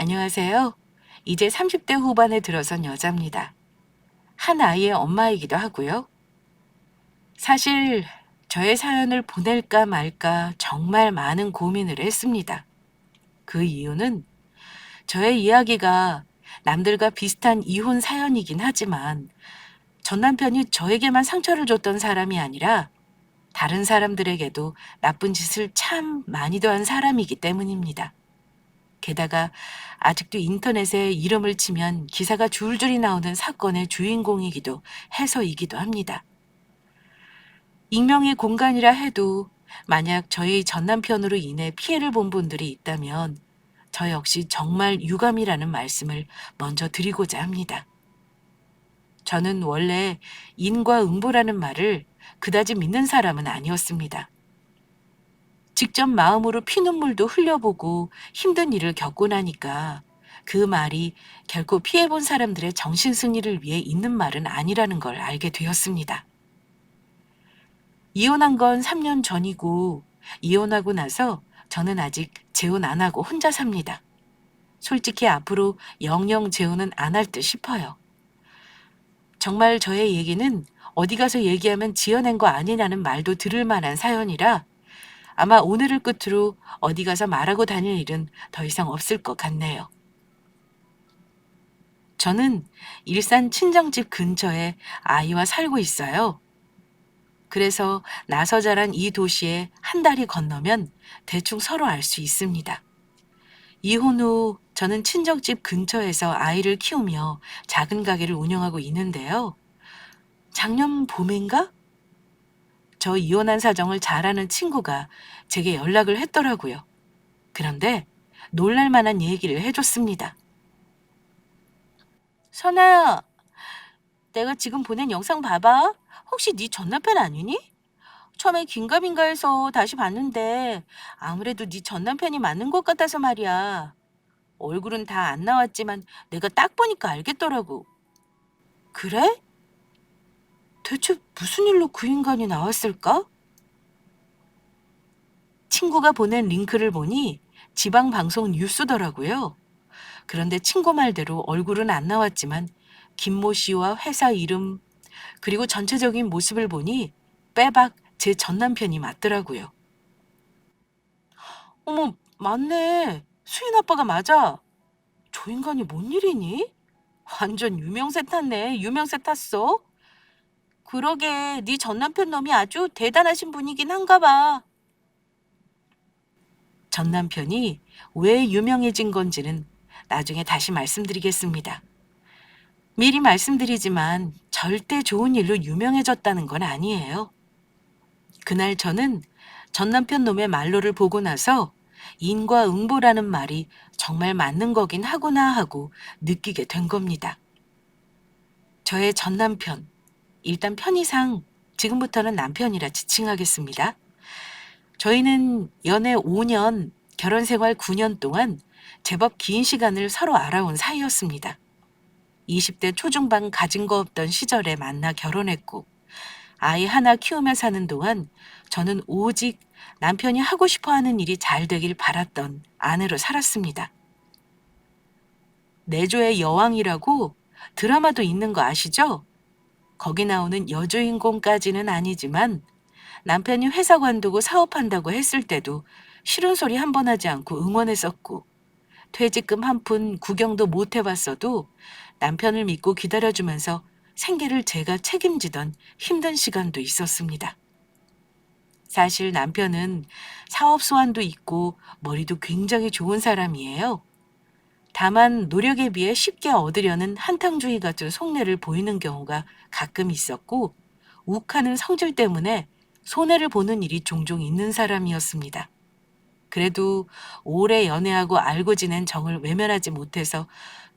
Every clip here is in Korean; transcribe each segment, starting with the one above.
안녕하세요. 이제 30대 후반에 들어선 여자입니다. 한 아이의 엄마이기도 하고요. 사실 저의 사연을 보낼까 말까 정말 많은 고민을 했습니다. 그 이유는 저의 이야기가 남들과 비슷한 이혼 사연이긴 하지만 전 남편이 저에게만 상처를 줬던 사람이 아니라 다른 사람들에게도 나쁜 짓을 참 많이도 한 사람이기 때문입니다. 게다가 아직도 인터넷에 이름을 치면 기사가 줄줄이 나오는 사건의 주인공이기도 해서이기도 합니다. 익명의 공간이라 해도 만약 저희 전 남편으로 인해 피해를 본 분들이 있다면 저 역시 정말 유감이라는 말씀을 먼저 드리고자 합니다. 저는 원래 인과응보라는 말을 그다지 믿는 사람은 아니었습니다. 직접 마음으로 피눈물도 흘려보고 힘든 일을 겪고 나니까 그 말이 결코 피해본 사람들의 정신승리를 위해 있는 말은 아니라는 걸 알게 되었습니다. 이혼한 건 3년 전이고 이혼하고 나서 저는 아직 재혼 안 하고 혼자 삽니다. 솔직히 앞으로 영영 재혼은 안 할 듯 싶어요. 정말 저의 얘기는 어디 가서 얘기하면 지어낸 거 아니냐는 말도 들을 만한 사연이라 아마 오늘을 끝으로 어디 가서 말하고 다닐 일은 더 이상 없을 것 같네요. 저는 일산 친정집 근처에 아이와 살고 있어요. 그래서 나서 자란 이 도시에 한 달이 건너면 대충 서로 알 수 있습니다. 이혼 후 저는 친정집 근처에서 아이를 키우며 작은 가게를 운영하고 있는데요. 작년 봄인가? 저 이혼한 사정을 잘 아는 친구가 제게 연락을 했더라고요. 그런데 놀랄 만한 얘기를 해줬습니다. 선아야, 내가 지금 보낸 영상 봐봐. 혹시 네 전 남편 아니니? 처음에 긴가민가 해서 다시 봤는데 아무래도 네 전 남편이 맞는 것 같아서 말이야. 얼굴은 다 안 나왔지만 내가 딱 보니까 알겠더라고. 그래? 대체 무슨 일로 그 인간이 나왔을까? 친구가 보낸 링크를 보니 지방 방송 뉴스더라고요. 그런데 친구 말대로 얼굴은 안 나왔지만 김모 씨와 회사 이름 그리고 전체적인 모습을 보니 빼박 제 전 남편이 맞더라고요. 어머, 맞네. 수인 아빠가 맞아. 저 인간이 뭔 일이니? 완전 유명세 탔네. 유명세 탔어. 그러게, 네 전 남편 놈이 아주 대단하신 분이긴 한가 봐. 전 남편이 왜 유명해진 건지는 나중에 다시 말씀드리겠습니다. 미리 말씀드리지만 절대 좋은 일로 유명해졌다는 건 아니에요. 그날 저는 전 남편 놈의 말로를 보고 나서 인과응보라는 말이 정말 맞는 거긴 하구나 하고 느끼게 된 겁니다. 저의 전 남편, 일단 편의상 지금부터는 남편이라 지칭하겠습니다. 저희는 연애 5년, 결혼 생활 9년 동안 제법 긴 시간을 서로 알아온 사이였습니다. 20대 초중반 가진 거 없던 시절에 만나 결혼했고 아이 하나 키우며 사는 동안 저는 오직 남편이 하고 싶어 하는 일이 잘 되길 바랐던 아내로 살았습니다. 내조의 여왕이라고 드라마도 있는 거 아시죠? 거기 나오는 여주인공까지는 아니지만 남편이 회사 관두고 사업한다고 했을 때도 싫은 소리 한 번 하지 않고 응원했었고 퇴직금 한 푼 구경도 못 해봤어도 남편을 믿고 기다려주면서 생계를 제가 책임지던 힘든 시간도 있었습니다. 사실 남편은 사업 소환도 있고 머리도 굉장히 좋은 사람이에요. 다만 노력에 비해 쉽게 얻으려는 한탕주의 같은 속내를 보이는 경우가 가끔 있었고 욱하는 성질 때문에 손해를 보는 일이 종종 있는 사람이었습니다. 그래도 오래 연애하고 알고 지낸 정을 외면하지 못해서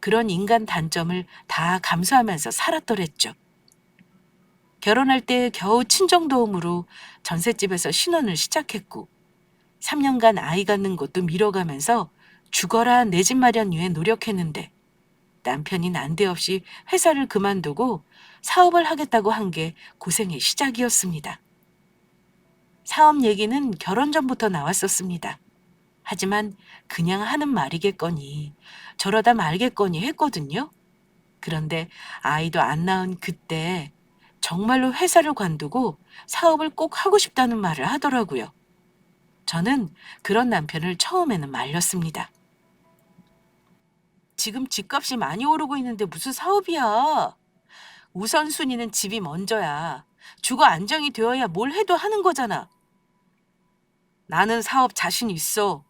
그런 인간 단점을 다 감수하면서 살았더랬죠. 결혼할 때 겨우 친정도움으로 전셋집에서 신혼을 시작했고 3년간 아이 갖는 것도 미뤄가면서 죽어라 내 집 마련 위해 노력했는데 남편이 난데없이 회사를 그만두고 사업을 하겠다고 한 게 고생의 시작이었습니다. 사업 얘기는 결혼 전부터 나왔었습니다. 하지만 그냥 하는 말이겠거니 저러다 말겠거니 했거든요. 그런데 아이도 안 낳은 그때 정말로 회사를 관두고 사업을 꼭 하고 싶다는 말을 하더라고요. 저는 그런 남편을 처음에는 말렸습니다. 지금 집값이 많이 오르고 있는데 무슨 사업이야? 우선순위는 집이 먼저야. 주거 안정이 되어야 뭘 해도 하는 거잖아. 나는 사업 자신 있어.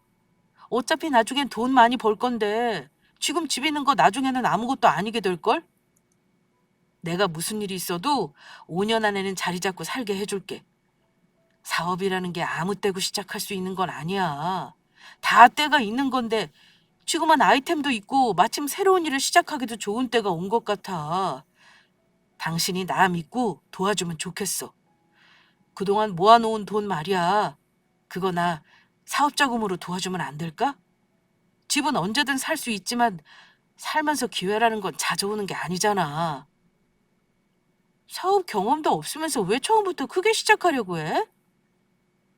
어차피 나중엔 돈 많이 벌 건데 지금 집 있는 거 나중에는 아무것도 아니게 될걸? 내가 무슨 일이 있어도 5년 안에는 자리 잡고 살게 해줄게. 사업이라는 게 아무 때고 시작할 수 있는 건 아니야. 다 때가 있는 건데 지금은 아이템도 있고 마침 새로운 일을 시작하기도 좋은 때가 온 것 같아. 당신이 나 믿고 도와주면 좋겠어. 그동안 모아놓은 돈 말이야. 그거 나 사업 자금으로 도와주면 안 될까? 집은 언제든 살 수 있지만 살면서 기회라는 건 찾아오는 게 아니잖아. 사업 경험도 없으면서 왜 처음부터 크게 시작하려고 해?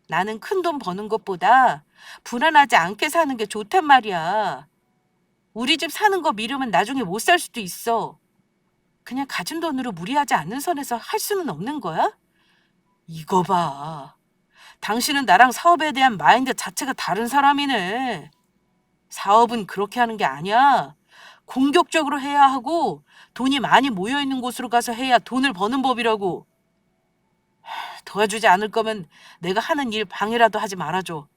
나는 큰 돈 버는 것보다 불안하지 않게 사는 게 좋단 말이야. 우리 집 사는 거 미루면 나중에 못 살 수도 있어. 그냥 가진 돈으로 무리하지 않는 선에서 할 수는 없는 거야? 이거 봐. 당신은 나랑 사업에 대한 마인드 자체가 다른 사람이네. 사업은 그렇게 하는 게 아니야. 공격적으로 해야 하고 돈이 많이 모여 있는 곳으로 가서 해야 돈을 버는 법이라고. 도와주지 않을 거면 내가 하는 일 방해라도 하지 말아줘.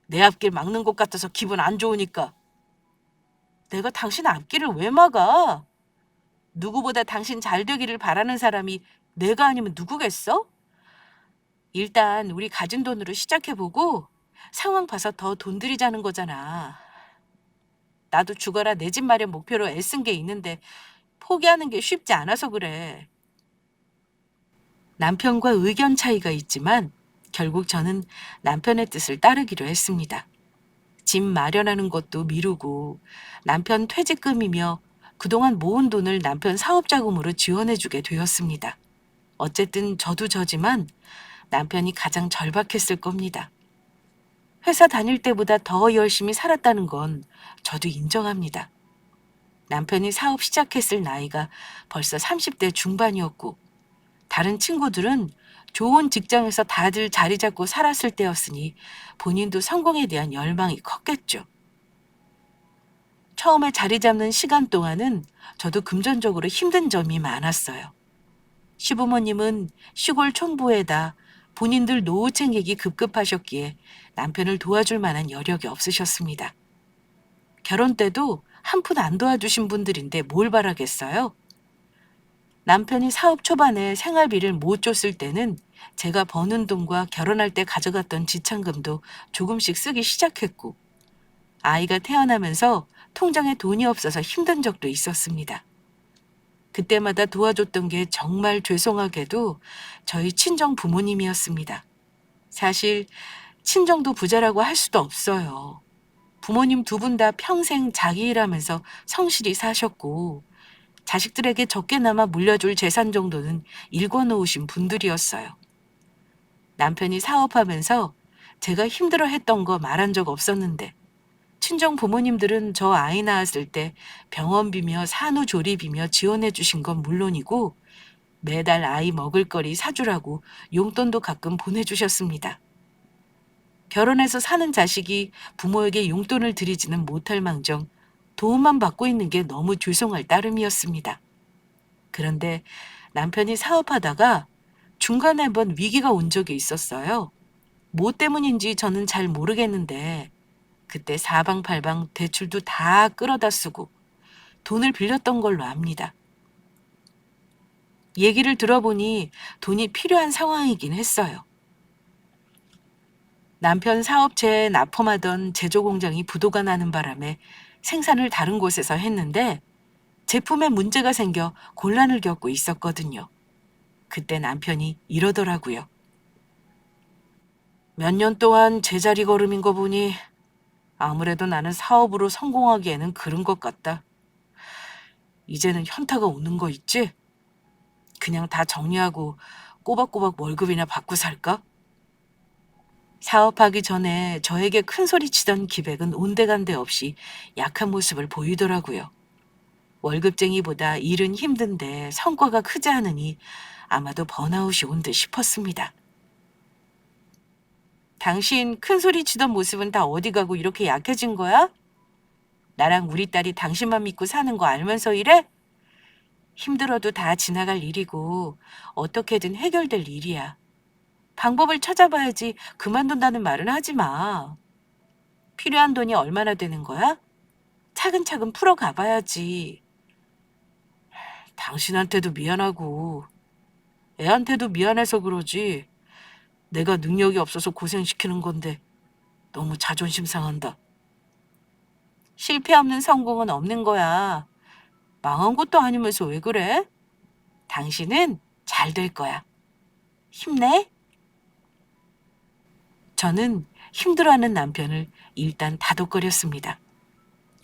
내 앞길 막는 것 같아서 기분 안 좋으니까. 내가 당신 앞길을 왜 막아? 누구보다 당신 잘 되기를 바라는 사람이 내가 아니면 누구겠어? 일단 우리 가진 돈으로 시작해보고 상황 봐서 더 돈 들이자는 거잖아. 나도 죽어라 내 집 마련 목표로 애쓴 게 있는데 포기하는 게 쉽지 않아서 그래. 남편과 의견 차이가 있지만 결국 저는 남편의 뜻을 따르기로 했습니다. 집 마련하는 것도 미루고 남편 퇴직금이며 그동안 모은 돈을 남편 사업자금으로 지원해주게 되었습니다. 어쨌든 저도 저지만 남편이 가장 절박했을 겁니다. 회사 다닐 때보다 더 열심히 살았다는 건 저도 인정합니다. 남편이 사업 시작했을 나이가 벌써 30대 중반이었고 다른 친구들은 좋은 직장에서 다들 자리 잡고 살았을 때였으니 본인도 성공에 대한 열망이 컸겠죠. 처음에 자리 잡는 시간 동안은 저도 금전적으로 힘든 점이 많았어요. 시부모님은 시골 촌부에다 본인들 노후 챙기기 급급하셨기에 남편을 도와줄 만한 여력이 없으셨습니다. 결혼 때도 한 푼 안 도와주신 분들인데 뭘 바라겠어요? 남편이 사업 초반에 생활비를 못 줬을 때는 제가 버는 돈과 결혼할 때 가져갔던 지참금도 조금씩 쓰기 시작했고 아이가 태어나면서 통장에 돈이 없어서 힘든 적도 있었습니다. 그때마다 도와줬던 게 정말 죄송하게도 저희 친정 부모님이었습니다. 사실 친정도 부자라고 할 수도 없어요. 부모님 두 분 다 평생 자기 일하면서 성실히 사셨고 자식들에게 적게나마 물려줄 재산 정도는 일궈놓으신 분들이었어요. 남편이 사업하면서 제가 힘들어했던 거 말한 적 없었는데 친정 부모님들은 저 아이 낳았을 때 병원비며 산후조리비며 지원해 주신 건 물론이고 매달 아이 먹을 거리 사주라고 용돈도 가끔 보내주셨습니다. 결혼해서 사는 자식이 부모에게 용돈을 드리지는 못할 망정 도움만 받고 있는 게 너무 죄송할 따름이었습니다. 그런데 남편이 사업하다가 중간에 한번 위기가 온 적이 있었어요. 뭐 때문인지 저는 잘 모르겠는데 그때 사방팔방 대출도 다 끌어다 쓰고 돈을 빌렸던 걸로 압니다. 얘기를 들어보니 돈이 필요한 상황이긴 했어요. 남편 사업체에 납품하던 제조 공장이 부도가 나는 바람에 생산을 다른 곳에서 했는데 제품에 문제가 생겨 곤란을 겪고 있었거든요. 그때 남편이 이러더라고요. 몇 년 동안 제자리 걸음인 거 보니 아무래도 나는 사업으로 성공하기에는 그런 것 같다. 이제는 현타가 오는 거 있지? 그냥 다 정리하고 꼬박꼬박 월급이나 받고 살까? 사업하기 전에 저에게 큰 소리 치던 기백은 온데간데 없이 약한 모습을 보이더라고요. 월급쟁이보다 일은 힘든데 성과가 크지 않으니 아마도 번아웃이 온 듯 싶었습니다. 당신 큰 소리 치던 모습은 다 어디 가고 이렇게 약해진 거야? 나랑 우리 딸이 당신만 믿고 사는 거 알면서 이래? 힘들어도 다 지나갈 일이고 어떻게든 해결될 일이야. 방법을 찾아봐야지 그만둔다는 말은 하지 마. 필요한 돈이 얼마나 되는 거야? 차근차근 풀어가 봐야지. 당신한테도 미안하고 애한테도 미안해서 그러지. 내가 능력이 없어서 고생시키는 건데 너무 자존심 상한다. 실패 없는 성공은 없는 거야. 망한 것도 아니면서 왜 그래? 당신은 잘 될 거야. 힘내. 저는 힘들어하는 남편을 일단 다독거렸습니다.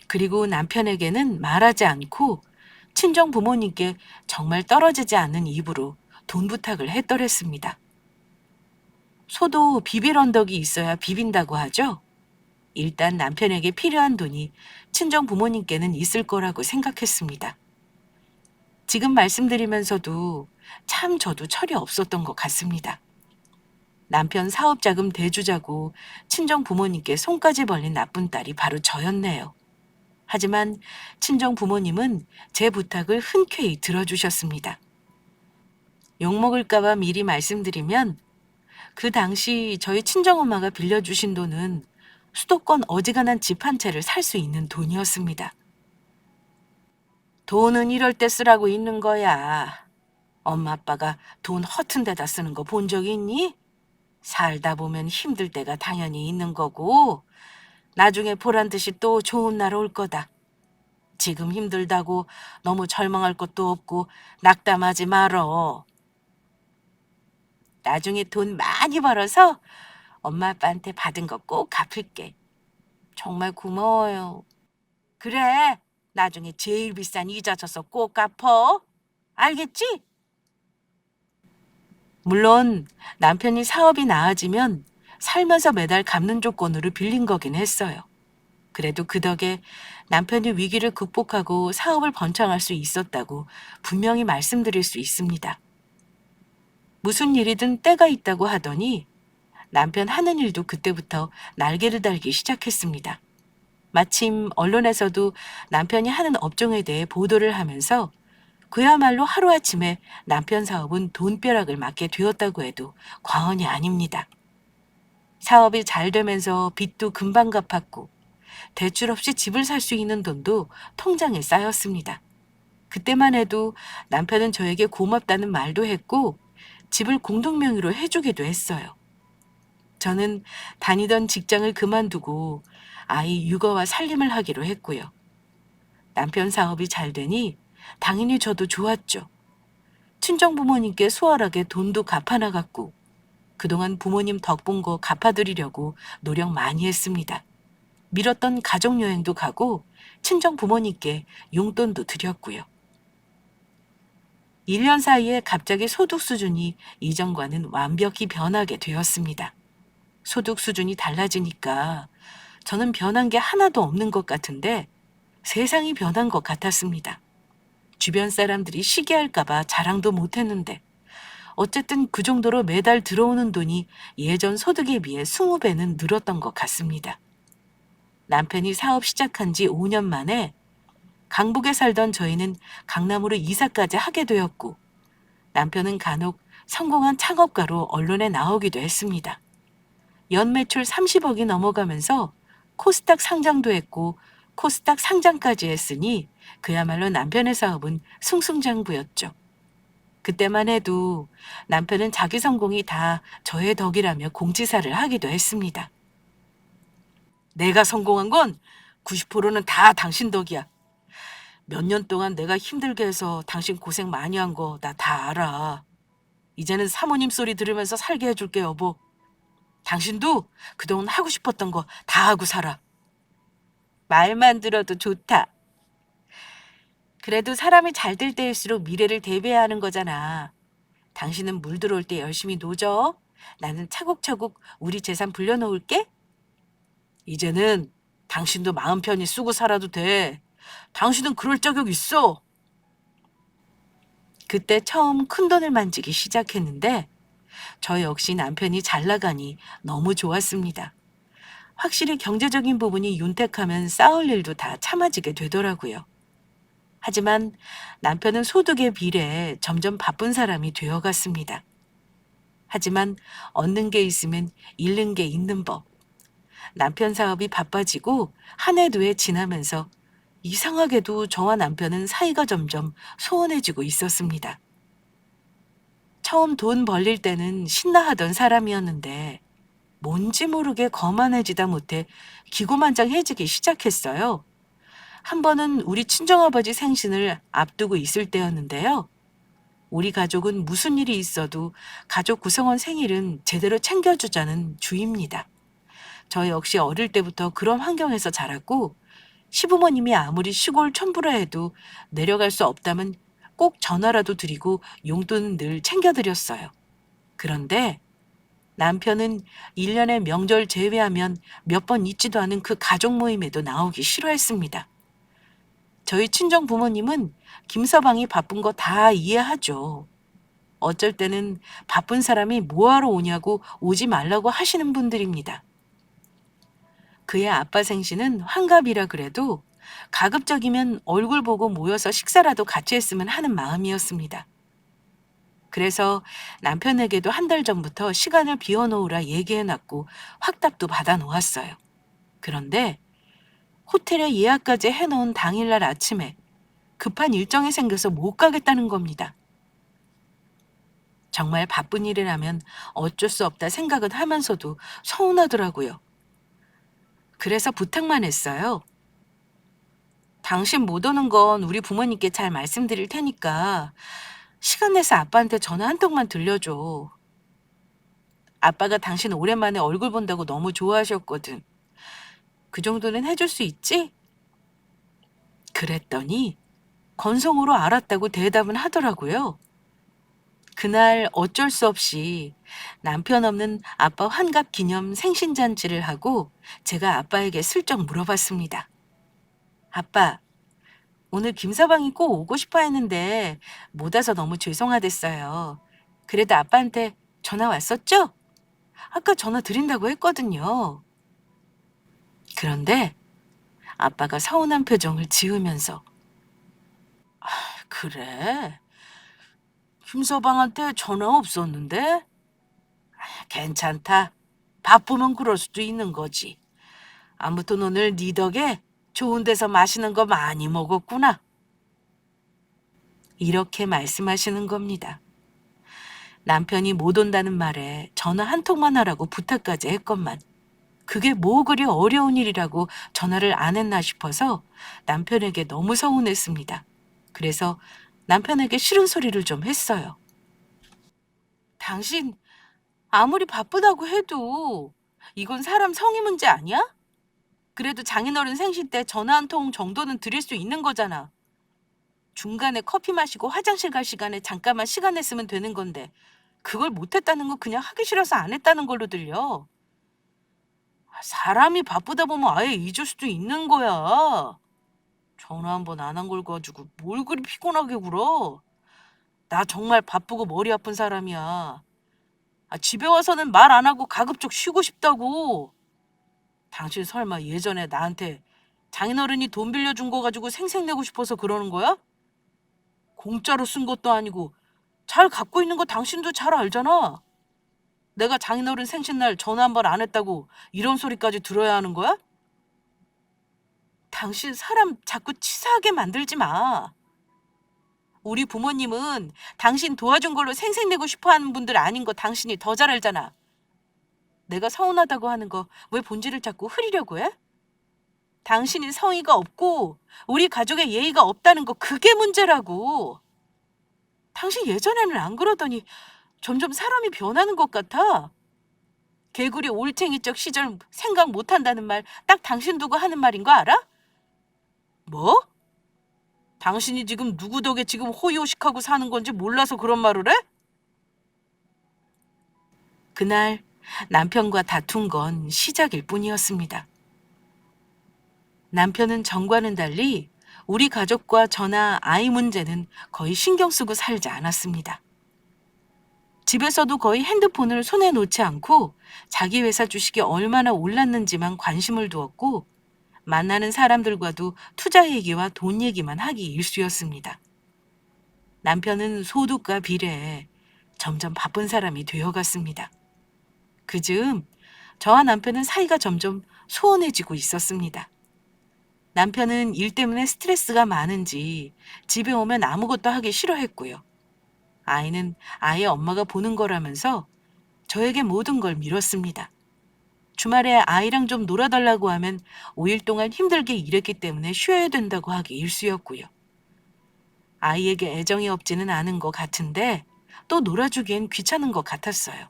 그리고 남편에게는 말하지 않고 친정 부모님께 정말 떨어지지 않는 입으로 돈 부탁을 했더랬습니다. 소도 비빌 언덕이 있어야 비빈다고 하죠. 일단 남편에게 필요한 돈이 친정 부모님께는 있을 거라고 생각했습니다. 지금 말씀드리면서도 참 저도 철이 없었던 것 같습니다. 남편 사업자금 대주자고 친정 부모님께 손까지 벌린 나쁜 딸이 바로 저였네요. 하지만 친정 부모님은 제 부탁을 흔쾌히 들어주셨습니다. 욕먹을까봐 미리 말씀드리면 그 당시 저희 친정엄마가 빌려주신 돈은 수도권 어지간한 집 한 채를 살 수 있는 돈이었습니다. 돈은 이럴 때 쓰라고 있는 거야. 엄마 아빠가 돈 허튼 데다 쓰는 거 본 적 있니? 살다 보면 힘들 때가 당연히 있는 거고 나중에 보란 듯이 또 좋은 날 올 거다. 지금 힘들다고 너무 절망할 것도 없고 낙담하지 말어. 나중에 돈 많이 벌어서 엄마 아빠한테 받은 거 꼭 갚을게. 정말 고마워요. 그래, 나중에 제일 비싼 이자 져서 꼭 갚어. 알겠지? 물론 남편이 사업이 나아지면 살면서 매달 갚는 조건으로 빌린 거긴 했어요. 그래도 그 덕에 남편이 위기를 극복하고 사업을 번창할 수 있었다고 분명히 말씀드릴 수 있습니다. 무슨 일이든 때가 있다고 하더니 남편 하는 일도 그때부터 날개를 달기 시작했습니다. 마침 언론에서도 남편이 하는 업종에 대해 보도를 하면서 그야말로 하루아침에 남편 사업은 돈벼락을 맞게 되었다고 해도 과언이 아닙니다. 사업이 잘 되면서 빚도 금방 갚았고 대출 없이 집을 살 수 있는 돈도 통장에 쌓였습니다. 그때만 해도 남편은 저에게 고맙다는 말도 했고 집을 공동명의로 해주기도 했어요. 저는 다니던 직장을 그만두고 아이 육아와 살림을 하기로 했고요. 남편 사업이 잘 되니 당연히 저도 좋았죠. 친정 부모님께 수월하게 돈도 갚아나갔고 그동안 부모님 덕 본 거 갚아드리려고 노력 많이 했습니다. 미뤘던 가족여행도 가고 친정 부모님께 용돈도 드렸고요. 1년 사이에 갑자기 소득 수준이 이전과는 완벽히 변하게 되었습니다. 소득 수준이 달라지니까 저는 변한 게 하나도 없는 것 같은데 세상이 변한 것 같았습니다. 주변 사람들이 시기할까봐 자랑도 못했는데 어쨌든 그 정도로 매달 들어오는 돈이 예전 소득에 비해 20배는 늘었던 것 같습니다. 남편이 사업 시작한 지 5년 만에 강북에 살던 저희는 강남으로 이사까지 하게 되었고 남편은 간혹 성공한 창업가로 언론에 나오기도 했습니다. 연 매출 30억이 넘어가면서 코스닥 상장도 했고 코스닥 상장까지 했으니 그야말로 남편의 사업은 승승장구였죠. 그때만 해도 남편은 자기 성공이 다 저의 덕이라며 공지사를 하기도 했습니다. 내가 성공한 건 90%는 다 당신 덕이야. 몇 년 동안 내가 힘들게 해서 당신 고생 많이 한 거 나 다 알아. 이제는 사모님 소리 들으면서 살게 해줄게 여보. 당신도 그동안 하고 싶었던 거 다 하고 살아. 말만 들어도 좋다. 그래도 사람이 잘 될 때일수록 미래를 대비해야 하는 거잖아. 당신은 물 들어올 때 열심히 노져. 나는 차곡차곡 우리 재산 불려놓을게. 이제는 당신도 마음 편히 쓰고 살아도 돼. 당신은 그럴 자격 있어. 그때 처음 큰돈을 만지기 시작했는데 저 역시 남편이 잘 나가니 너무 좋았습니다. 확실히 경제적인 부분이 윤택하면 싸울 일도 다 참아지게 되더라고요. 하지만 남편은 소득에 비례해 점점 바쁜 사람이 되어갔습니다. 하지만 얻는 게 있으면 잃는 게 있는 법. 남편 사업이 바빠지고 한 해 두 해 지나면서 이상하게도 저와 남편은 사이가 점점 소원해지고 있었습니다. 처음 돈 벌릴 때는 신나하던 사람이었는데 뭔지 모르게 거만해지다 못해 기고만장해지기 시작했어요. 한 번은 우리 친정아버지 생신을 앞두고 있을 때였는데요. 우리 가족은 무슨 일이 있어도 가족 구성원 생일은 제대로 챙겨주자는 주입니다. 저 역시 어릴 때부터 그런 환경에서 자랐고 시부모님이 아무리 시골 촌부라 해도 내려갈 수 없다면 꼭 전화라도 드리고 용돈은 늘 챙겨드렸어요. 그런데 남편은 1년에 명절 제외하면 몇 번 있지도 않은 그 가족 모임에도 나오기 싫어했습니다. 저희 친정 부모님은 김서방이 바쁜 거 다 이해하죠. 어쩔 때는 바쁜 사람이 뭐하러 오냐고 오지 말라고 하시는 분들입니다. 그의 아빠 생신은 환갑이라 그래도 가급적이면 얼굴 보고 모여서 식사라도 같이 했으면 하는 마음이었습니다. 그래서 남편에게도 한 달 전부터 시간을 비워놓으라 얘기해놨고 확답도 받아놓았어요. 그런데 호텔에 예약까지 해놓은 당일날 아침에 급한 일정이 생겨서 못 가겠다는 겁니다. 정말 바쁜 일이라면 어쩔 수 없다 생각은 하면서도 서운하더라고요. 그래서 부탁만 했어요. 당신 못 오는 건 우리 부모님께 잘 말씀드릴 테니까 시간 내서 아빠한테 전화 한 통만 들려줘. 아빠가 당신 오랜만에 얼굴 본다고 너무 좋아하셨거든. 그 정도는 해줄 수 있지? 그랬더니 건성으로 알았다고 대답은 하더라고요. 그날 어쩔 수 없이 남편 없는 아빠 환갑 기념 생신잔치를 하고 제가 아빠에게 슬쩍 물어봤습니다. 아빠, 오늘 김서방이 꼭 오고 싶어 했는데 못 와서 너무 죄송하댔어요. 그래도 아빠한테 전화 왔었죠? 아까 전화 드린다고 했거든요. 그런데 아빠가 서운한 표정을 지으면서 그래? 김서방한테 전화 없었는데? 괜찮다. 바쁘면 그럴 수도 있는 거지. 아무튼 오늘 네 덕에 좋은 데서 맛있는 거 많이 먹었구나. 이렇게 말씀하시는 겁니다. 남편이 못 온다는 말에 전화 한 통만 하라고 부탁까지 했건만 그게 뭐 그리 어려운 일이라고 전화를 안 했나 싶어서 남편에게 너무 서운했습니다. 그래서 남편에게 싫은 소리를 좀 했어요. 당신 아무리 바쁘다고 해도 이건 사람 성의 문제 아니야? 그래도 장인어른 생신 때 전화 한 통 정도는 드릴 수 있는 거잖아. 중간에 커피 마시고 화장실 갈 시간에 잠깐만 시간 냈으면 되는 건데 그걸 못했다는 거 그냥 하기 싫어서 안 했다는 걸로 들려. 사람이 바쁘다 보면 아예 잊을 수도 있는 거야. 전화 한 번 안 한 걸 가지고 뭘 그리 피곤하게 굴어. 나 정말 바쁘고 머리 아픈 사람이야. 집에 와서는 말 안 하고 가급적 쉬고 싶다고. 당신 설마 예전에 나한테 장인어른이 돈 빌려준 거 가지고 생색내고 싶어서 그러는 거야? 공짜로 쓴 것도 아니고 잘 갖고 있는 거 당신도 잘 알잖아. 내가 장인어른 생신날 전화 한 번 안 했다고 이런 소리까지 들어야 하는 거야? 당신 사람 자꾸 치사하게 만들지 마. 우리 부모님은 당신 도와준 걸로 생색내고 싶어 하는 분들 아닌 거 당신이 더 잘 알잖아. 내가 서운하다고 하는 거 왜 본질을 자꾸 흐리려고 해? 당신이 성의가 없고 우리 가족의 예의가 없다는 거 그게 문제라고. 당신 예전에는 안 그러더니 점점 사람이 변하는 것 같아. 개구리 올챙이적 시절 생각 못한다는 말 딱 당신 두고 하는 말인 거 알아? 뭐? 당신이 지금 누구 덕에 지금 호의호식하고 사는 건지 몰라서 그런 말을 해? 그날 남편과 다툰 건 시작일 뿐이었습니다. 남편은 전과는 달리 우리 가족과 저나 아이 문제는 거의 신경 쓰고 살지 않았습니다. 집에서도 거의 핸드폰을 손에 놓지 않고 자기 회사 주식이 얼마나 올랐는지만 관심을 두었고 만나는 사람들과도 투자 얘기와 돈 얘기만 하기 일쑤였습니다. 남편은 소득과 비례해 점점 바쁜 사람이 되어갔습니다. 그즈음 저와 남편은 사이가 점점 소원해지고 있었습니다. 남편은 일 때문에 스트레스가 많은지 집에 오면 아무것도 하기 싫어했고요. 아이는 아이의 엄마가 보는 거라면서 저에게 모든 걸 밀었습니다. 주말에 아이랑 좀 놀아달라고 하면 5일 동안 힘들게 일했기 때문에 쉬어야 된다고 하기 일쑤였고요. 아이에게 애정이 없지는 않은 것 같은데 또 놀아주기엔 귀찮은 것 같았어요.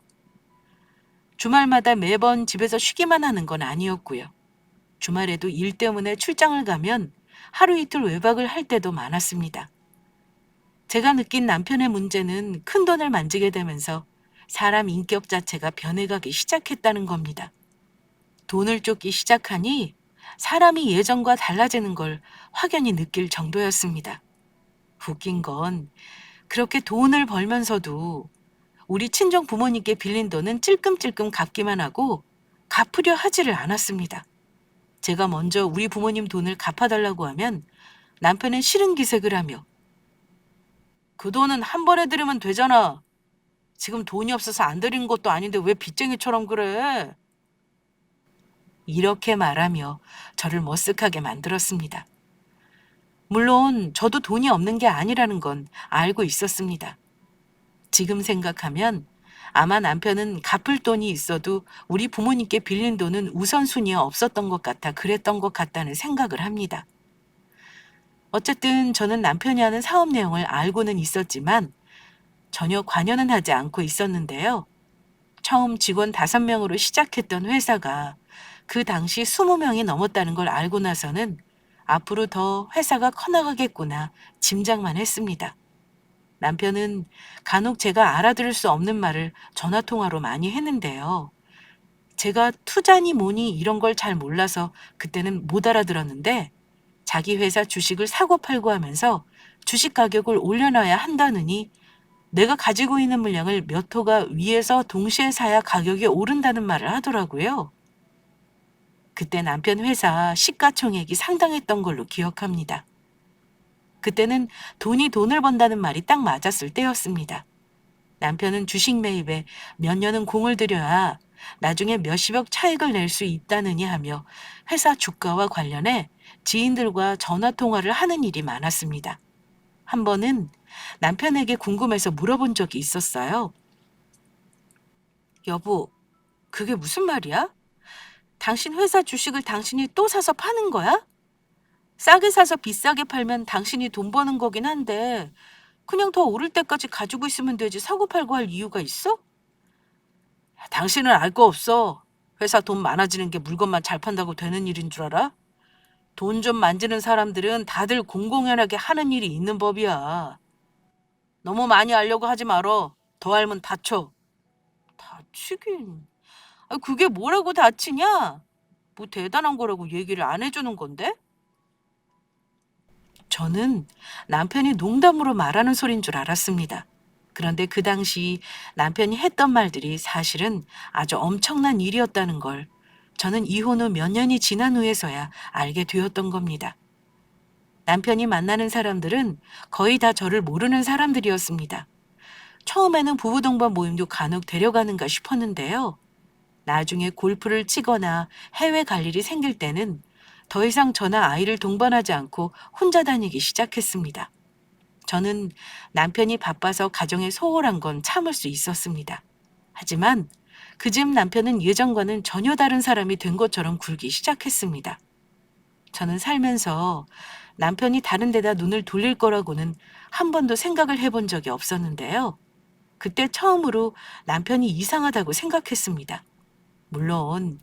주말마다 매번 집에서 쉬기만 하는 건 아니었고요. 주말에도 일 때문에 출장을 가면 하루 이틀 외박을 할 때도 많았습니다. 제가 느낀 남편의 문제는 큰돈을 만지게 되면서 사람 인격 자체가 변해가기 시작했다는 겁니다. 돈을 쫓기 시작하니 사람이 예전과 달라지는 걸 확연히 느낄 정도였습니다. 웃긴 건 그렇게 돈을 벌면서도 우리 친정 부모님께 빌린 돈은 찔끔찔끔 갚기만 하고 갚으려 하지를 않았습니다. 제가 먼저 우리 부모님 돈을 갚아달라고 하면 남편은 싫은 기색을 하며 그 돈은 한 번에 드리면 되잖아. 지금 돈이 없어서 안 드린 것도 아닌데 왜 빚쟁이처럼 그래? 이렇게 말하며 저를 머쓱하게 만들었습니다. 물론 저도 돈이 없는 게 아니라는 건 알고 있었습니다. 지금 생각하면 아마 남편은 갚을 돈이 있어도 우리 부모님께 빌린 돈은 우선순위에 없었던 것 같아 그랬던 것 같다는 생각을 합니다. 어쨌든 저는 남편이 하는 사업 내용을 알고는 있었지만 전혀 관여는 하지 않고 있었는데요. 처음 직원 5명으로 시작했던 회사가 그 당시 20명이 넘었다는 걸 알고 나서는 앞으로 더 회사가 커나가겠구나 짐작만 했습니다. 남편은 간혹 제가 알아들을 수 없는 말을 전화통화로 많이 했는데요. 제가 투자니 뭐니 이런 걸 잘 몰라서 그때는 못 알아들었는데 자기 회사 주식을 사고 팔고 하면서 주식 가격을 올려놔야 한다느니 내가 가지고 있는 물량을 몇 호가 위에서 동시에 사야 가격이 오른다는 말을 하더라고요. 그때 남편 회사 시가총액이 상당했던 걸로 기억합니다. 그때는 돈이 돈을 번다는 말이 딱 맞았을 때였습니다. 남편은 주식 매입에 몇 년은 공을 들여야 나중에 몇십억 차익을 낼 수 있다느니 하며 회사 주가와 관련해 지인들과 전화 통화를 하는 일이 많았습니다. 한 번은 남편에게 궁금해서 물어본 적이 있었어요. 여보, 그게 무슨 말이야? 당신 회사 주식을 당신이 또 사서 파는 거야? 싸게 사서 비싸게 팔면 당신이 돈 버는 거긴 한데 그냥 더 오를 때까지 가지고 있으면 되지 사고 팔고 할 이유가 있어? 당신은 알 거 없어. 회사 돈 많아지는 게 물건만 잘 판다고 되는 일인 줄 알아? 돈 좀 만지는 사람들은 다들 공공연하게 하는 일이 있는 법이야. 너무 많이 알려고 하지 말어. 더 알면 다쳐. 다치긴. 그게 뭐라고 다치냐? 뭐 대단한 거라고 얘기를 안 해주는 건데? 저는 남편이 농담으로 말하는 소린 줄 알았습니다. 그런데 그 당시 남편이 했던 말들이 사실은 아주 엄청난 일이었다는 걸 저는 이혼 후 몇 년이 지난 후에서야 알게 되었던 겁니다. 남편이 만나는 사람들은 거의 다 저를 모르는 사람들이었습니다. 처음에는 부부 동반 모임도 간혹 데려가는가 싶었는데요. 나중에 골프를 치거나 해외 갈 일이 생길 때는 더 이상 저나 아이를 동반하지 않고 혼자 다니기 시작했습니다. 저는 남편이 바빠서 가정에 소홀한 건 참을 수 있었습니다. 하지만 그즈음 남편은 예전과는 전혀 다른 사람이 된 것처럼 굴기 시작했습니다. 저는 살면서 남편이 다른 데다 눈을 돌릴 거라고는 한 번도 생각을 해본 적이 없었는데요. 그때 처음으로 남편이 이상하다고 생각했습니다. 물론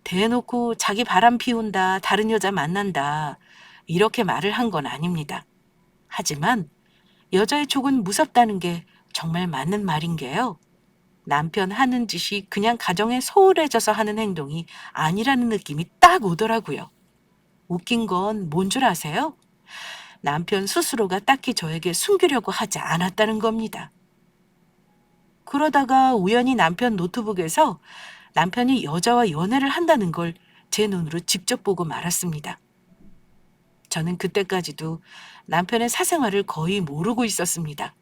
대놓고 자기 바람 피운다, 다른 여자 만난다 이렇게 말을 한 건 아닙니다. 하지만 여자의 촉은 무섭다는 게 정말 맞는 말인 게요. 남편 하는 짓이 그냥 가정에 소홀해져서 하는 행동이 아니라는 느낌이 딱 오더라고요. 웃긴 건 뭔 줄 아세요? 남편 스스로가 딱히 저에게 숨기려고 하지 않았다는 겁니다. 그러다가 우연히 남편 노트북에서 남편이 여자와 연애를 한다는 걸 제 눈으로 직접 보고 말았습니다. 저는 그때까지도 남편의 사생활을 거의 모르고 있었습니다.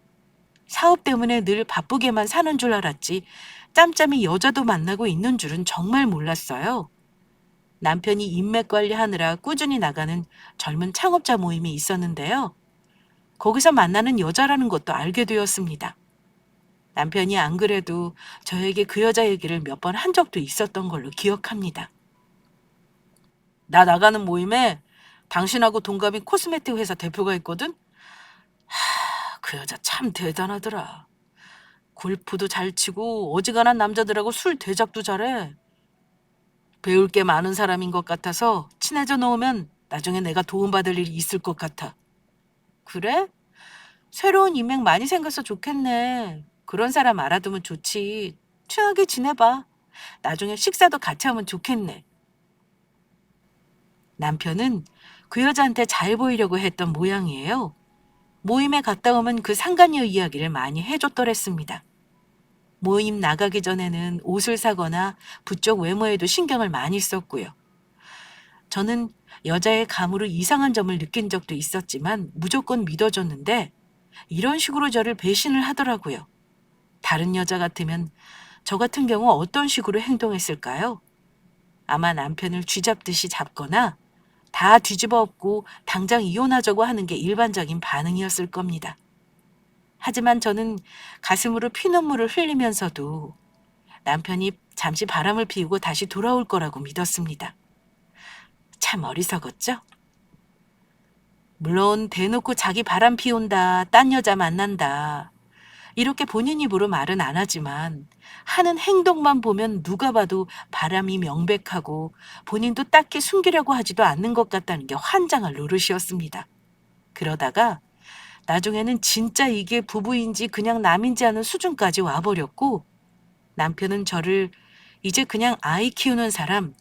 사업 때문에 늘 바쁘게만 사는 줄 알았지 짬짬이 여자도 만나고 있는 줄은 정말 몰랐어요. 남편이 인맥 관리하느라 꾸준히 나가는 젊은 창업자 모임이 있었는데요. 거기서 만나는 여자라는 것도 알게 되었습니다. 남편이 안 그래도 저에게 그 여자 얘기를 몇 번 한 적도 있었던 걸로 기억합니다. 나 나가는 모임에 당신하고 동갑인 코스메틱 회사 대표가 있거든? 그 여자 참 대단하더라. 골프도 잘 치고 어지간한 남자들하고 술 대작도 잘해. 배울 게 많은 사람인 것 같아서 친해져 놓으면 나중에 내가 도움받을 일이 있을 것 같아. 그래? 새로운 인맥 많이 생겨서 좋겠네. 그런 사람 알아두면 좋지. 친하게 지내봐. 나중에 식사도 같이 하면 좋겠네. 남편은 그 여자한테 잘 보이려고 했던 모양이에요. 모임에 갔다 오면 그 상간녀 이야기를 많이 해줬더랬습니다. 모임 나가기 전에는 옷을 사거나 부쩍 외모에도 신경을 많이 썼고요. 저는 여자의 감으로 이상한 점을 느낀 적도 있었지만 무조건 믿어줬는데 이런 식으로 저를 배신을 하더라고요. 다른 여자 같으면 저 같은 경우 어떤 식으로 행동했을까요? 아마 남편을 쥐잡듯이 잡거나 다 뒤집어 엎고 당장 이혼하자고 하는 게 일반적인 반응이었을 겁니다. 하지만 저는 가슴으로 피눈물을 흘리면서도 남편이 잠시 바람을 피우고 다시 돌아올 거라고 믿었습니다. 참 어리석었죠? 물론 대놓고 자기 바람 피운다, 딴 여자 만난다. 이렇게 본인 입으로 말은 안 하지만 하는 행동만 보면 누가 봐도 바람이 명백하고 본인도 딱히 숨기려고 하지도 않는 것 같다는 게 환장할 노릇이었습니다. 그러다가 나중에는 진짜 이게 부부인지 그냥 남인지 하는 수준까지 와버렸고 남편은 저를 이제 그냥 아이 키우는 사람,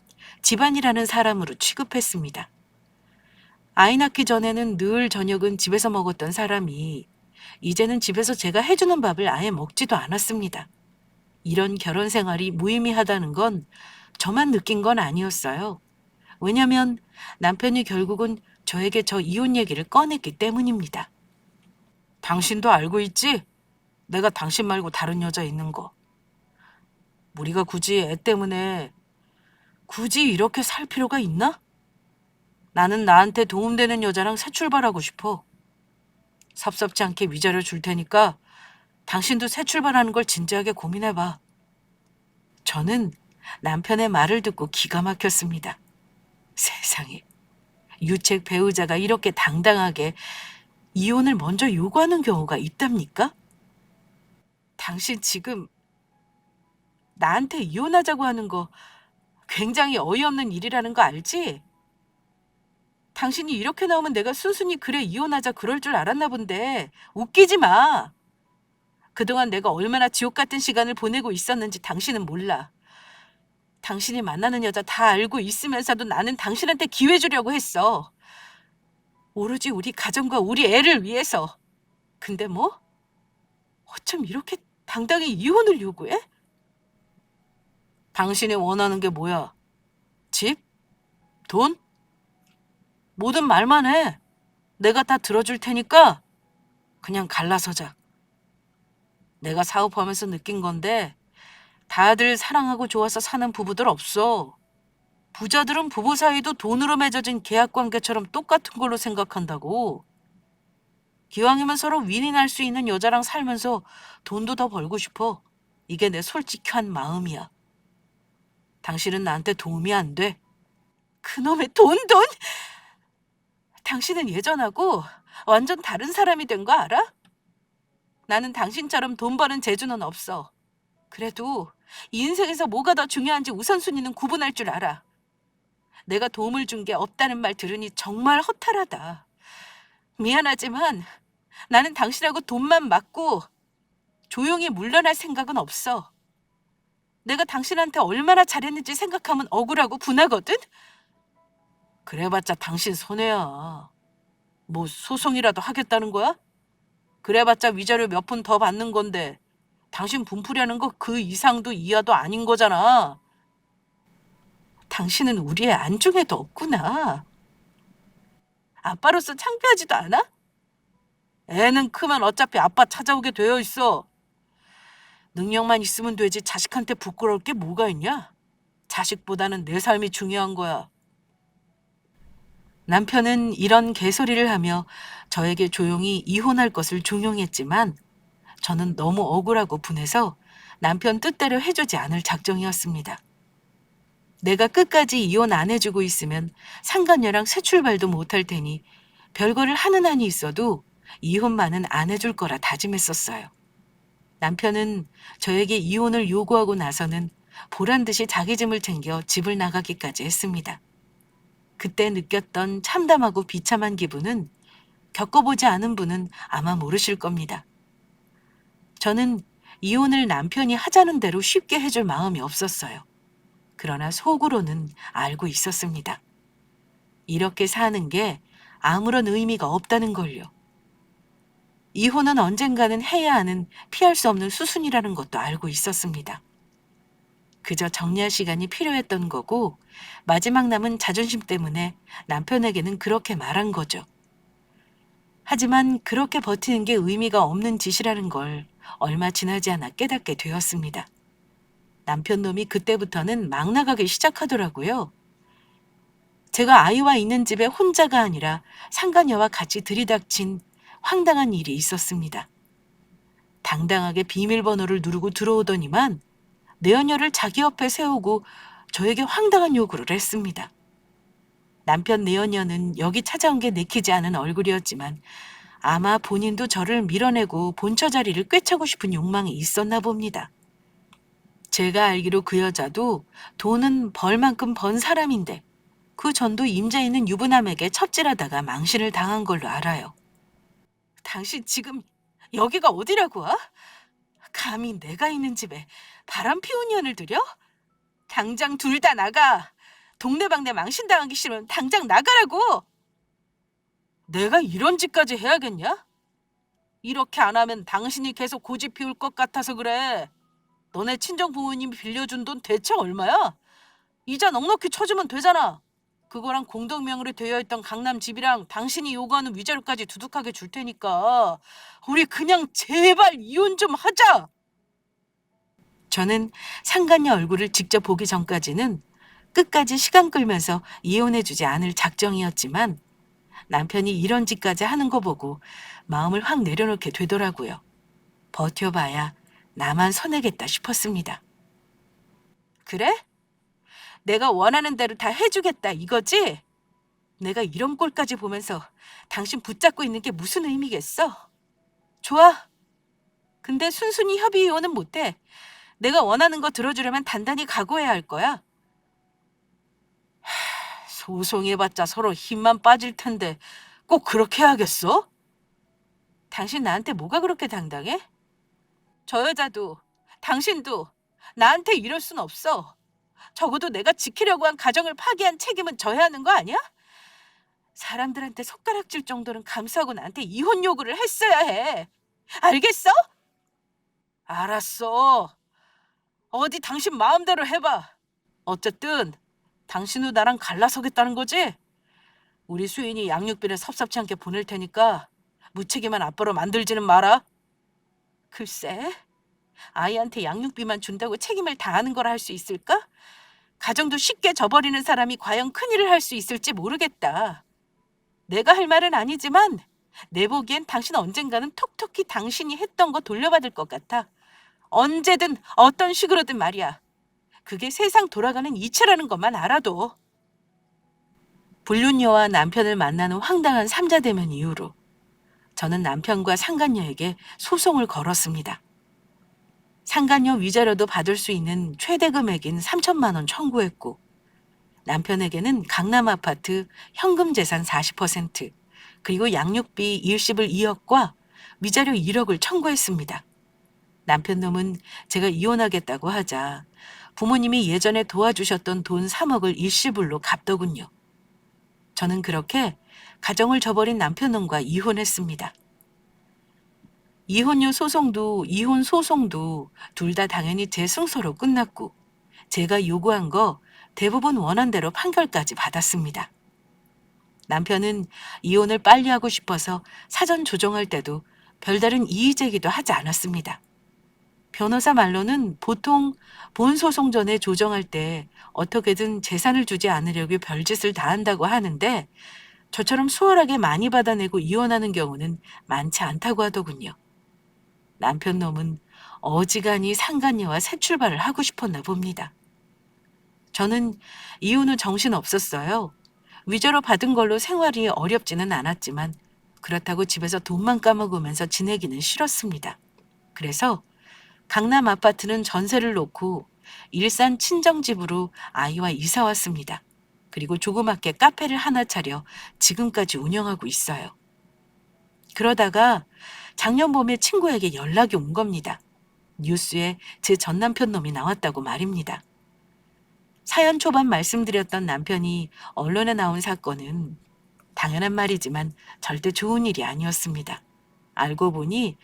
집안이라는 사람으로 취급했습니다. 아이 낳기 전에는 늘 저녁은 집에서 먹었던 사람이 이제는 집에서 제가 해주는 밥을 아예 먹지도 않았습니다. 이런 결혼 생활이 무의미하다는 건 저만 느낀 건 아니었어요. 왜냐면 남편이 결국은 저에게 저 이혼 얘기를 꺼냈기 때문입니다. 당신도 알고 있지? 내가 당신 말고 다른 여자 있는 거. 우리가 굳이 애 때문에 굳이 이렇게 살 필요가 있나? 나는 나한테 도움되는 여자랑 새 출발하고 싶어. 섭섭지 않게 위자료 줄 테니까 당신도 새 출발하는 걸 진지하게 고민해봐. 저는 남편의 말을 듣고 기가 막혔습니다. 세상에, 유책 배우자가 이렇게 당당하게 이혼을 먼저 요구하는 경우가 있답니까? 당신 지금 나한테 이혼하자고 하는 거 굉장히 어이없는 일이라는 거 알지? 당신이 이렇게 나오면 내가 순순히 그래 이혼하자 그럴 줄 알았나 본데 웃기지 마. 그동안 내가 얼마나 지옥 같은 시간을 보내고 있었는지 당신은 몰라. 당신이 만나는 여자 다 알고 있으면서도 나는 당신한테 기회 주려고 했어. 오로지 우리 가정과 우리 애를 위해서. 근데 뭐? 어쩜 이렇게 당당히 이혼을 요구해? 당신이 원하는 게 뭐야? 집? 돈? 뭐든 말만 해. 내가 다 들어줄 테니까 그냥 갈라서자. 내가 사업하면서 느낀 건데 다들 사랑하고 좋아서 사는 부부들 없어. 부자들은 부부 사이도 돈으로 맺어진 계약 관계처럼 똑같은 걸로 생각한다고. 기왕이면 서로 윈윈할 수 있는 여자랑 살면서 돈도 더 벌고 싶어. 이게 내 솔직한 마음이야. 당신은 나한테 도움이 안 돼. 그놈의 돈! 당신은 예전하고 완전 다른 사람이 된 거 알아? 나는 당신처럼 돈 버는 재주는 없어. 그래도 이 인생에서 뭐가 더 중요한지 우선순위는 구분할 줄 알아. 내가 도움을 준 게 없다는 말 들으니 정말 허탈하다. 미안하지만 나는 당신하고 돈만 맞고 조용히 물러날 생각은 없어. 내가 당신한테 얼마나 잘했는지 생각하면 억울하고 분하거든? 그래봤자 당신 손해야. 뭐 소송이라도 하겠다는 거야? 그래봤자 위자료 몇 푼 더 받는 건데 당신 분풀이하는 거 그 이상도 이하도 아닌 거잖아. 당신은 우리의 안중에도 없구나. 아빠로서 창피하지도 않아? 애는 크면 어차피 아빠 찾아오게 되어 있어. 능력만 있으면 되지 자식한테 부끄러울 게 뭐가 있냐? 자식보다는 내 삶이 중요한 거야. 남편은 이런 개소리를 하며 저에게 조용히 이혼할 것을 종용했지만 저는 너무 억울하고 분해서 남편 뜻대로 해주지 않을 작정이었습니다. 내가 끝까지 이혼 안 해주고 있으면 상간녀랑 새 출발도 못할 테니 별거를 하는 한이 있어도 이혼만은 안 해줄 거라 다짐했었어요. 남편은 저에게 이혼을 요구하고 나서는 보란 듯이 자기 짐을 챙겨 집을 나가기까지 했습니다. 그때 느꼈던 참담하고 비참한 기분은 겪어보지 않은 분은 아마 모르실 겁니다. 저는 이혼을 남편이 하자는 대로 쉽게 해줄 마음이 없었어요. 그러나 속으로는 알고 있었습니다. 이렇게 사는 게 아무런 의미가 없다는 걸요. 이혼은 언젠가는 해야 하는 피할 수 없는 수순이라는 것도 알고 있었습니다. 그저 정리할 시간이 필요했던 거고 마지막 남은 자존심 때문에 남편에게는 그렇게 말한 거죠. 하지만 그렇게 버티는 게 의미가 없는 짓이라는 걸 얼마 지나지 않아 깨닫게 되었습니다. 남편 놈이 그때부터는 막 나가기 시작하더라고요. 제가 아이와 있는 집에 혼자가 아니라 상간녀와 같이 들이닥친 황당한 일이 있었습니다. 당당하게 비밀번호를 누르고 들어오더니만 내연녀를 자기 옆에 세우고 저에게 황당한 요구를 했습니다. 남편 내연녀는 여기 찾아온 게 내키지 않은 얼굴이었지만 아마 본인도 저를 밀어내고 본처 자리를 꿰차고 싶은 욕망이 있었나 봅니다. 제가 알기로 그 여자도 돈은 벌 만큼 번 사람인데 그 전도 임자 있는 유부남에게 첩질하다가 망신을 당한 걸로 알아요. 당신 지금 여기가 어디라고? 감히 내가 있는 집에 바람 피운 년을 들여? 당장 둘 다 나가. 동네방네 망신당하기 싫으면 당장 나가라고. 내가 이런 짓까지 해야겠냐? 이렇게 안 하면 당신이 계속 고집 피울 것 같아서 그래. 너네 친정 부모님이 빌려준 돈 대체 얼마야? 이자 넉넉히 쳐주면 되잖아. 그거랑 공동명의로 되어 있던 강남 집이랑 당신이 요구하는 위자료까지 두둑하게 줄 테니까 우리 그냥 제발 이혼 좀 하자. 저는 상간녀 얼굴을 직접 보기 전까지는 끝까지 시간 끌면서 이혼해주지 않을 작정이었지만 남편이 이런 짓까지 하는 거 보고 마음을 확 내려놓게 되더라고요. 버텨봐야 나만 손해겠다 싶었습니다. 그래? 내가 원하는 대로 다 해주겠다 이거지? 내가 이런 꼴까지 보면서 당신 붙잡고 있는 게 무슨 의미겠어? 좋아. 근데 순순히 협의 이혼은 못해. 내가 원하는 거 들어주려면 단단히 각오해야 할 거야. 소송해봤자 서로 힘만 빠질 텐데 꼭 그렇게 해야겠어? 당신 나한테 뭐가 그렇게 당당해? 저 여자도 당신도 나한테 이럴 순 없어. 적어도 내가 지키려고 한 가정을 파기한 책임은 져야 하는 거 아니야? 사람들한테 손가락질 정도는 감수하고 나한테 이혼 요구를 했어야 해. 알겠어? 알았어. 어디 당신 마음대로 해봐. 어쨌든 당신도 나랑 갈라서겠다는 거지? 우리 수인이 양육비를 섭섭치 않게 보낼 테니까 무책임한 아빠로 만들지는 마라. 글쎄, 아이한테 양육비만 준다고 책임을 다하는 걸 할 수 있을까? 가정도 쉽게 저버리는 사람이 과연 큰일을 할 수 있을지 모르겠다. 내가 할 말은 아니지만 내 보기엔 당신 언젠가는 톡톡히 당신이 했던 거 돌려받을 것 같아. 언제든 어떤 식으로든 말이야. 그게 세상 돌아가는 이치라는 것만 알아도. 불륜녀와 남편을 만나는 황당한 삼자대면 이후로 저는 남편과 상간녀에게 소송을 걸었습니다. 상간녀 위자료도 받을 수 있는 최대 금액인 3천만 원 청구했고 남편에게는 강남 아파트 현금 재산 40% 그리고 양육비 일시불 2억과 위자료 1억을 청구했습니다. 남편 놈은 제가 이혼하겠다고 하자 부모님이 예전에 도와주셨던 돈 3억을 일시불로 갚더군요. 저는 그렇게 가정을 저버린 남편 놈과 이혼했습니다. 이혼 소송도 둘 다 당연히 제 승소로 끝났고 제가 요구한 거 대부분 원한대로 판결까지 받았습니다. 남편은 이혼을 빨리 하고 싶어서 사전 조정할 때도 별다른 이의 제기도 하지 않았습니다. 변호사 말로는 보통 본 소송 전에 조정할 때 어떻게든 재산을 주지 않으려고 별짓을 다 한다고 하는데 저처럼 수월하게 많이 받아내고 이혼하는 경우는 많지 않다고 하더군요. 남편 놈은 어지간히 상간녀와 새 출발을 하고 싶었나 봅니다. 저는 이혼 후 정신 없었어요. 위자료 받은 걸로 생활이 어렵지는 않았지만 그렇다고 집에서 돈만 까먹으면서 지내기는 싫었습니다. 그래서 강남 아파트는 전세를 놓고 일산 친정집으로 아이와 이사 왔습니다. 그리고 조그맣게 카페를 하나 차려 지금까지 운영하고 있어요. 그러다가 작년 봄에 친구에게 연락이 온 겁니다. 뉴스에 제 전 남편 놈이 나왔다고 말입니다. 사연 초반 말씀드렸던 남편이 언론에 나온 사건은 당연한 말이지만 절대 좋은 일이 아니었습니다. 알고 보니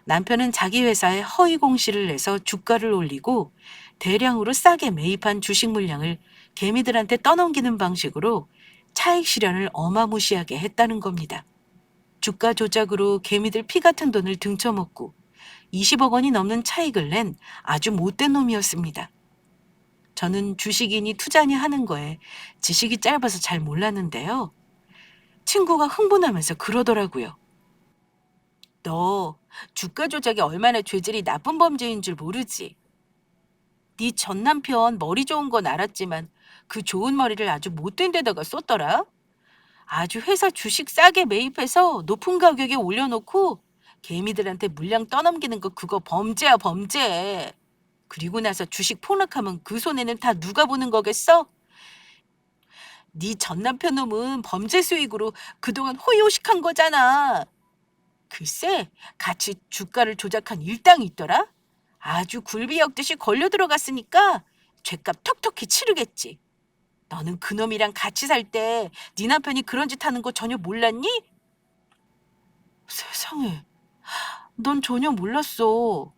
남편은 자기 회사에 허위 공시를 내서 주가를 올리고 대량으로 싸게 매입한 주식 물량을 개미들한테 떠넘기는 방식으로 차익 실현을 어마무시하게 했다는 겁니다. 주가 조작으로 개미들 피 같은 돈을 등쳐먹고 20억 원이 넘는 차익을 낸 아주 못된 놈이었습니다. 저는 주식이니 투자니 하는 거에 지식이 짧아서 잘 몰랐는데요. 친구가 흥분하면서 그러더라고요. 너 주가 조작이 얼마나 죄질이 나쁜 범죄인 줄 모르지? 네 전 남편 머리 좋은 건 알았지만 그 좋은 머리를 아주 못된 데다가 썼더라. 아주 회사 주식 싸게 매입해서 높은 가격에 올려놓고 개미들한테 물량 떠넘기는 거 그거 범죄야 범죄. 그리고 나서 주식 폭락하면 그 손해는 다 누가 보는 거겠어? 네 전 남편 놈은 범죄 수익으로 그동안 호의호식한 거잖아. 글쎄, 같이 주가를 조작한 일당이 있더라. 아주 굴비 엮듯이 걸려 들어갔으니까 죗값 톡톡히 치르겠지. 너는 그놈이랑 같이 살 때 네 남편이 그런 짓 하는 거 전혀 몰랐니? 세상에, 넌 전혀 몰랐어.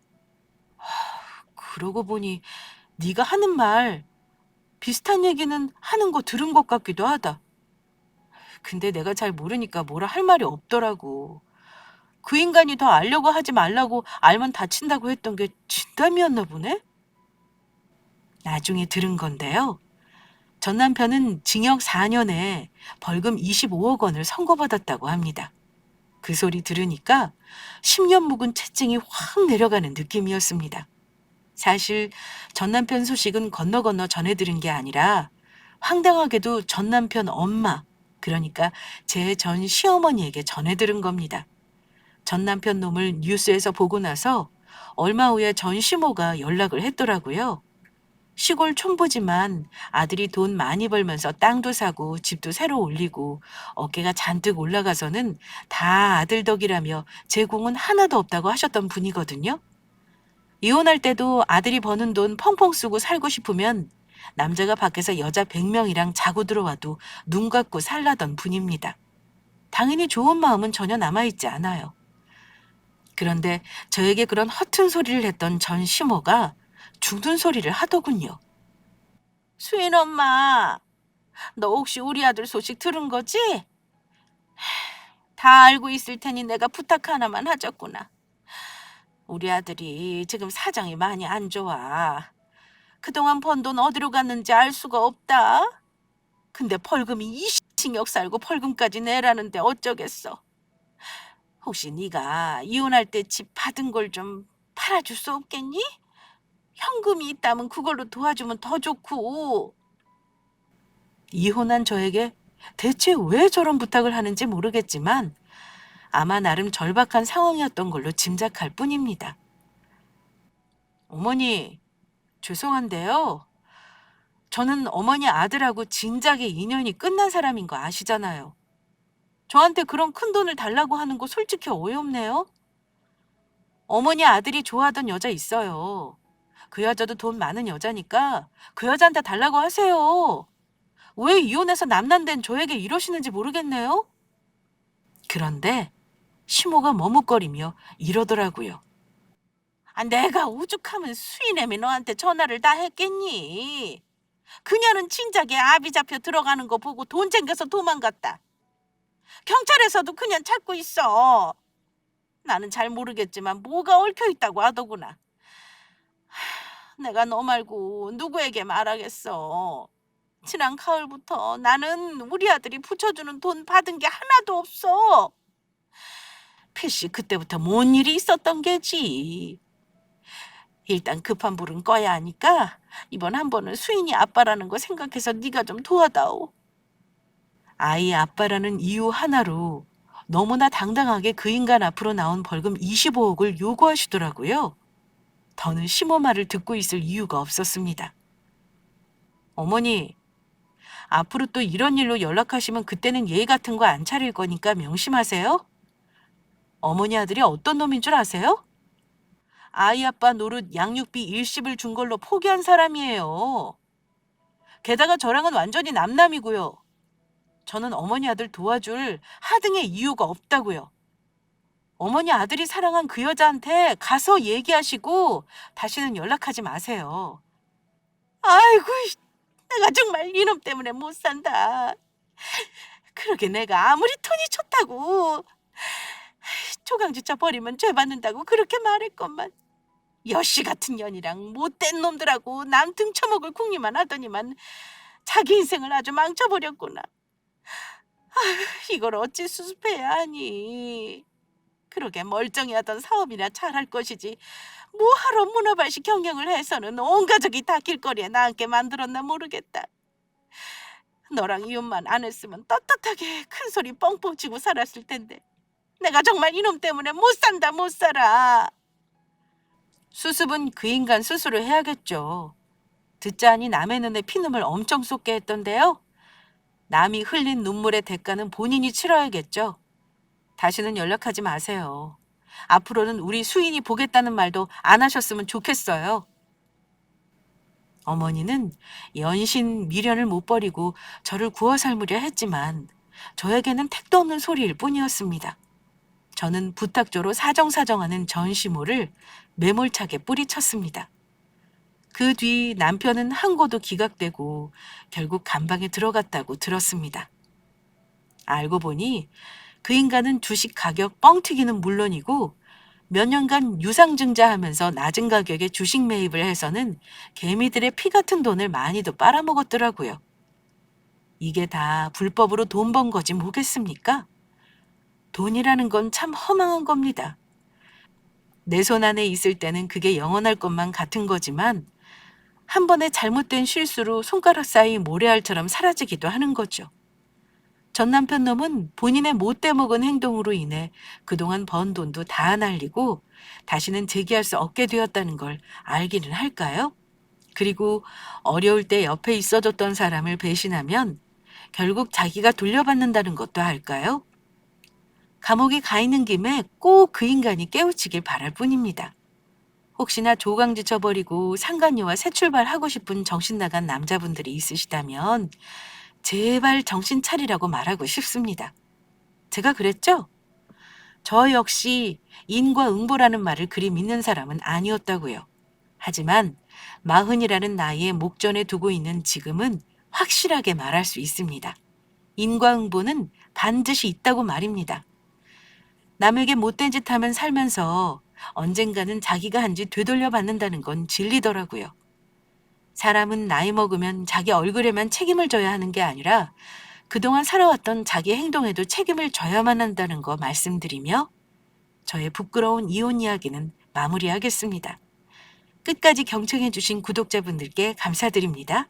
그러고 보니 네가 하는 말 비슷한 얘기는 하는 거 들은 것 같기도 하다. 근데 내가 잘 모르니까 뭐라 할 말이 없더라고. 그 인간이 더 알려고 하지 말라고 알면 다친다고 했던 게 진담이었나 보네? 나중에 들은 건데요. 전 남편은 징역 4년에 벌금 25억 원을 선고받았다고 합니다. 그 소리 들으니까 10년 묵은 채증이 확 내려가는 느낌이었습니다. 사실 전 남편 소식은 건너 건너 전해 들은 게 아니라 황당하게도 전 남편 엄마, 그러니까 제 전 시어머니에게 전해 들은 겁니다. 전 남편 놈을 뉴스에서 보고 나서 얼마 후에 전 시모가 연락을 했더라고요. 시골 촌부지만 아들이 돈 많이 벌면서 땅도 사고 집도 새로 올리고 어깨가 잔뜩 올라가서는 다 아들 덕이라며 제 공은 하나도 없다고 하셨던 분이거든요. 이혼할 때도 아들이 버는 돈 펑펑 쓰고 살고 싶으면 남자가 밖에서 여자 100명이랑 자고 들어와도 눈 감고 살라던 분입니다. 당연히 좋은 마음은 전혀 남아있지 않아요. 그런데 저에게 그런 허튼 소리를 했던 전 시모가 죽는 소리를 하더군요. 수인 엄마, 너 혹시 우리 아들 소식 들은 거지? 다 알고 있을 테니 내가 부탁 하나만 하자꾸나. 우리 아들이 지금 사정이 많이 안 좋아. 그동안 번 돈 어디로 갔는지 알 수가 없다. 근데 벌금이 20징역 살고 벌금까지 내라는데 어쩌겠어. 혹시 네가 이혼할 때 집 받은 걸 좀 팔아줄 수 없겠니? 현금이 있다면 그걸로 도와주면 더 좋고. 이혼한 저에게 대체 왜 저런 부탁을 하는지 모르겠지만 아마 나름 절박한 상황이었던 걸로 짐작할 뿐입니다. 어머니, 죄송한데요. 저는 어머니 아들하고 진작에 인연이 끝난 사람인 거 아시잖아요. 저한테 그런 큰 돈을 달라고 하는 거 솔직히 어이없네요. 어머니 아들이 좋아하던 여자 있어요. 그 여자도 돈 많은 여자니까 그 여자한테 달라고 하세요. 왜 이혼해서 남난된 저에게 이러시는지 모르겠네요. 그런데 시모가 머뭇거리며 이러더라고요. 아, 내가 오죽하면 수인애미 너한테 전화를 다 했겠니? 그녀는 진작에 아비 잡혀 들어가는 거 보고 돈 챙겨서 도망갔다. 경찰에서도 그냥 찾고 있어. 나는 잘 모르겠지만 뭐가 얽혀 있다고 하더구나. 내가 너 말고 누구에게 말하겠어. 지난 가을부터 나는 우리 아들이 붙여주는 돈 받은 게 하나도 없어. 필시 그때부터 뭔 일이 있었던 게지. 일단 급한 불은 꺼야 하니까 이번 한 번은 수인이 아빠라는 거 생각해서 네가 좀 도와다오. 아이 아빠라는 이유 하나로 너무나 당당하게 그 인간 앞으로 나온 벌금 25억을 요구하시더라고요. 더는 시모 말을 듣고 있을 이유가 없었습니다. 어머니, 앞으로 또 이런 일로 연락하시면 그때는 예의 같은 거 안 차릴 거니까 명심하세요. 어머니 아들이 어떤 놈인 줄 아세요? 아이 아빠 노릇 양육비 일십을 준 걸로 포기한 사람이에요. 게다가 저랑은 완전히 남남이고요. 저는 어머니 아들 도와줄 하등의 이유가 없다고요. 어머니 아들이 사랑한 그 여자한테 가서 얘기하시고 다시는 연락하지 마세요. 아이고, 내가 정말 이놈 때문에 못 산다. 그러게 내가 아무리 톤이 좋다고 초강지쳐 버리면 죄 받는다고 그렇게 말했건만 여씨 같은 년이랑 못된 놈들하고 남 등쳐먹을 궁리만 하더니만 자기 인생을 아주 망쳐버렸구나. 이걸 어찌 수습해야 하니. 그러게 멀쩡히 하던 사업이나 잘할 것이지 뭐하러 문어발식 경영을 해서는 온 가족이 다 길거리에 나앉게 만들었나 모르겠다. 너랑 이혼만 안 했으면 떳떳하게 큰 소리 뻥뻥 치고 살았을 텐데 내가 정말 이놈 때문에 못 산다 못 살아. 수습은 그 인간 스스로 해야겠죠. 듣자하니 남의 눈에 피눈물 엄청 쏟게 했던데요. 남이 흘린 눈물의 대가는 본인이 치러야겠죠. 다시는 연락하지 마세요. 앞으로는 우리 수인이 보겠다는 말도 안 하셨으면 좋겠어요. 어머니는 연신 미련을 못 버리고 저를 구워 삶으려 했지만 저에게는 택도 없는 소리일 뿐이었습니다. 저는 부탁조로 사정사정하는 전시모를 매몰차게 뿌리쳤습니다. 그 뒤 남편은 항고도 기각되고 결국 감방에 들어갔다고 들었습니다. 알고 보니 그 인간은 주식 가격 뻥튀기는 물론이고 몇 년간 유상증자하면서 낮은 가격에 주식 매입을 해서는 개미들의 피 같은 돈을 많이도 빨아먹었더라고요. 이게 다 불법으로 돈 번 거지 뭐겠습니까? 돈이라는 건 참 허망한 겁니다. 내 손 안에 있을 때는 그게 영원할 것만 같은 거지만 한 번의 잘못된 실수로 손가락 사이 모래알처럼 사라지기도 하는 거죠. 전 남편 놈은 본인의 못돼 먹은 행동으로 인해 그동안 번 돈도 다 날리고 다시는 재기할 수 없게 되었다는 걸 알기는 할까요? 그리고 어려울 때 옆에 있어줬던 사람을 배신하면 결국 자기가 돌려받는다는 것도 알까요? 감옥에 가 있는 김에 꼭 그 인간이 깨우치길 바랄 뿐입니다. 혹시나 조강지쳐버리고 상간녀와 새 출발하고 싶은 정신 나간 남자분들이 있으시다면 제발 정신 차리라고 말하고 싶습니다. 제가 그랬죠? 저 역시 인과응보라는 말을 그리 믿는 사람은 아니었다고요. 하지만 마흔이라는 나이에 목전에 두고 있는 지금은 확실하게 말할 수 있습니다. 인과응보는 반드시 있다고 말입니다. 남에게 못된 짓 하면 살면서 언젠가는 자기가 한 짓 되돌려 받는다는 건 진리더라고요. 사람은 나이 먹으면 자기 얼굴에만 책임을 져야 하는 게 아니라 그동안 살아왔던 자기 행동에도 책임을 져야만 한다는 거 말씀드리며 저의 부끄러운 이혼 이야기는 마무리하겠습니다. 끝까지 경청해 주신 구독자분들께 감사드립니다.